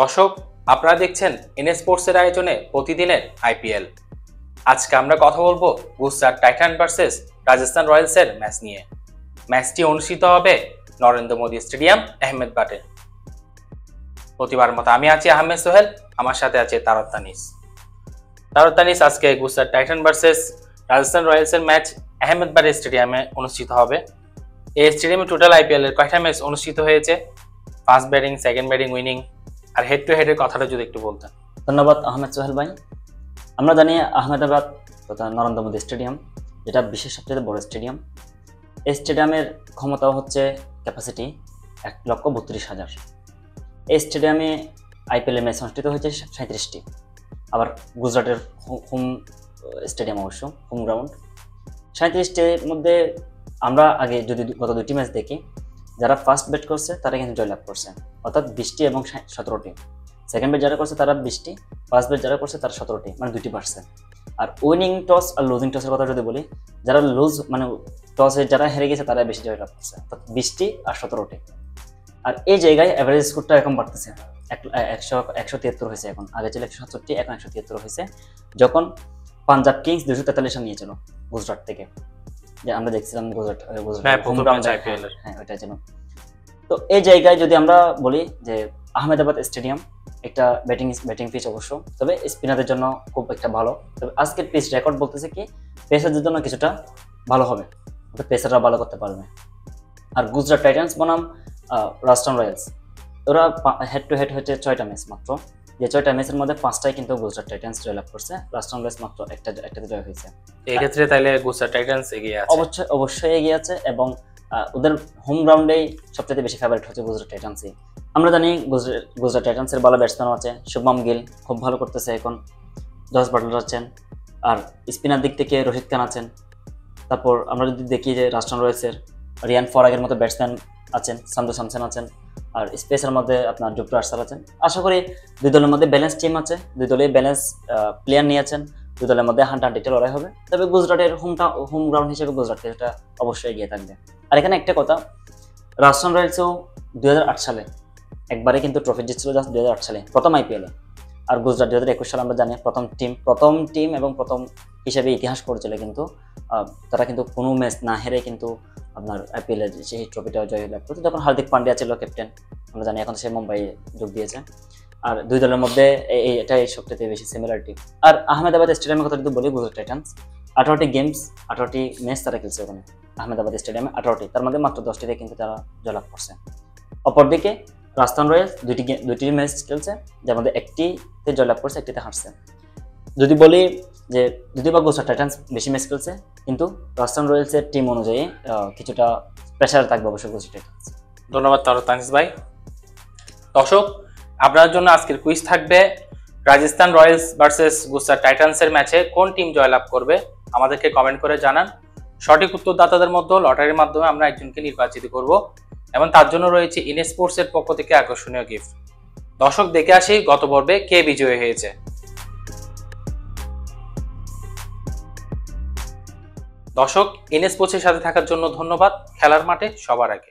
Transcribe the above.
দর্শক, আপনারা দেখছেন এন স্পোর্টসের আয়োজনে প্রতিদিনের আইপিএল। আজকে আমরা কথা বলবো গুজরাট টাইটান ভার্সেস রাজস্থান রয়্যালসের ম্যাচ নিয়ে। ম্যাচটি অনুষ্ঠিত হবে নরেন্দ্র মোদী স্টেডিয়াম, আহমেদাবাদে। প্রতিবার মতো আমি আছি আহমেদ সোহেল, আমার সাথে আছে তারক তানিস। আজকে গুজরাট টাইটান ভার্সেস রাজস্থান রয়্যালসের ম্যাচ আহমেদাবাদ স্টেডিয়ামে অনুষ্ঠিত হবে। এই স্টেডিয়ামে টোটাল আইপিএল এর কয়টা ম্যাচ অনুষ্ঠিত হয়েছে, first batting, second batting, winning আর হেড টু হেডের কথাটা যদি একটু বলতেন। ধন্যবাদ আহমেদ সোহেল ভাই। আমরা জানি আহমেদাবাদ তথা নরেন্দ্র মোদী স্টেডিয়াম, যেটা বিশ্বের সবচেয়ে বড় স্টেডিয়াম। এই স্টেডিয়ামের ক্ষমতা হচ্ছে ক্যাপাসিটি 1,32,000। এই স্টেডিয়ামে আইপিএল ম্যাচ অনুষ্ঠিত হয়েছে 37টি। আবার গুজরাটের হোম স্টেডিয়াম, অবশ্য হোম গ্রাউন্ড। 37টির মধ্যে আমরা আগে যদি গত দুটি ম্যাচ দেখি, যারা ফার্স্ট ব্যাট করছে তারা কিন্তু জয়লাভ করছে, অর্থাৎ 20টি এবং 17টি। সেকেন্ড ব্যাট যারা করছে তারা 20টি, ফার্স্ট ব্যাট যারা করছে তারা 17টি, মানে 2% আর উইনিং টস আর লুজিং টসের কথা যদি বলি, যারা টসে যারা হেরে গেছে তারা বেশি জয়লাভ করছে, অর্থাৎ 20টি আর 17টি। আর এই জায়গায় অ্যাভারেজ স্কোরটা এখন বাড়তেছে, 173 হয়েছে এখন। আগে ছিল 167, এখন 173 হয়েছে, যখন পাঞ্জাব কিংস 243 রান নিয়েছিল গুজরাট থেকে। যে আমরা দেখছিলাম গুজরাট হ্যাঁ ওইটাই ছিল। তো এই জায়গায় যদি আমরা বলি যে আহমেদাবাদ স্টেডিয়াম একটা ব্যাটিং পিচ অবশ্য, তবে স্পিনারদের জন্য খুব একটা ভালো। তবে আজকের পিচ রেকর্ড বলতেছে কি পেসারদের জন্য কিছুটা ভালো হবে, পেসাররা ভালো করতে পারবে। আর গুজরাট টাইটান্স বনাম রাজস্থান রয়্যালস, ওরা হেড টু হেড হচ্ছে 6টা ম্যাচ মাত্র। যে 6টা ম্যাচের মধ্যে 5টাই কিন্তু গুজরাট টাইটান্স জয়লাভ করছে, রাজস্থান রয়্যালস মাত্র একটাতে জয় হয়েছে। এই ক্ষেত্রে তাহলে গুজরাট টাইটান্স এগিয়ে আছে, অবশ্যই এগিয়ে আছে। এবং ওদের হোম গ্রাউন্ডেই সবচেয়ে বেশি ফেভারিট হচ্ছে গুজরাট টাইটান্সই। আমরা জানি গুজরাট টাইটান্সের ভালো ব্যাটসম্যান আছে, শুভমান গিল খুব ভালো করতেছে এখন, জস বাটলার আছেন, আর স্পিনার দিক থেকে রশিদ খান আছেন। তারপর আমরা যদি দেখি যে রাজস্থান রয়্যালসের রিয়ান ফরাগের মতো ব্যাটসম্যান আছেন, সান্দু স্যামসন আছেন, আর স্পেসের মধ্যে আপনার ডুপ্রা আর্সার আছেন। আশা করি দুই দলের মধ্যে ব্যালেন্স টিম আছে, দুই দলে ব্যালেন্স প্লেয়ার নিয়েছেন, দুই দলের মধ্যে হাড্ডাহাড্ডিতে লড়াই হবে। তবে গুজরাটের হোম গ্রাউন্ড হিসেবে গুজরাট এটা অবশ্যই এগিয়ে থাকবে। আর এখানে একটা কথা, রাজস্থান রয়্যালসও 2008 সালে একবারে কিন্তু ট্রফি জিতছিল, জাস্ট 2008 সালে প্রথম আইপিএলে। আর গুজরাট 2021 সালে আমরা জানি প্রথম টিম এবং প্রথম হিসেবে ইতিহাস করেছিল, কিন্তু তারা কিন্তু কোনো ম্যাচ না হেরে কিন্তু আপনার আইপিএলের সেই ট্রফিটা জয়লাভ করছে, যখন হার্দিক পান্ডিয়া ছিল ক্যাপ্টেন। আমরা জানি এখন সে মুম্বাই যোগ দিয়েছে। আর দুই দলের মধ্যে এটাই সবচেয়ে বেশি সিমিলারিটি। আর আহমেদাবাদ স্টেডিয়ামের কথা যদি বলি, গুজরাট টাইটান্স 18টি গেমস, 18টি ম্যাচ তারা খেলছে ওখানে আহমেদাবাদ স্টেডিয়ামে, 18টি, তার মধ্যে মাত্র 10টিতে কিন্তু তারা জয়লাভ করছে। অপরদিকে রাজস্থান রয়্যালস দুইটি ম্যাচ খেলছে, যার মধ্যে একটিতে জয়লাভ করছে, একটিতে হারছে। যদি বলি যে যদি বা গুজরাট টাইটান্স বেশি ম্যাচ খেলছে, কিন্তু রাজস্থান রয়্যালসের টিম অনুযায়ী কিছুটা প্রেশার থাকবে অবশ্যই গুজরাট টাইটান্স। ধন্যবাদ তানিস ভাই। দর্শক, আপনার জন্য আজকের কুইজ থাকবে রাজস্থান রয়্যালস ভার্সেস গুজরাট টাইটান্সের ম্যাচে কোন টিম জয়লাভ করবে, আমাদেরকে কমেন্ট করে জানান। সঠিক উত্তরদাতাদের মধ্যে লটারির মাধ্যমে আমরা একজনকে নির্বাচিত করব, এবং তার জন্য রয়েছে এন স্পোর্টসের পক্ষ থেকে আকর্ষণীয় গিফট। দর্শক, দেখে আসি গত পর্বে কে বিজয়ী হয়েছে। দর্শক, এন স্পোর্টসের সাথে থাকার জন্য ধন্যবাদ। খেলার মাঠে সবার আগে।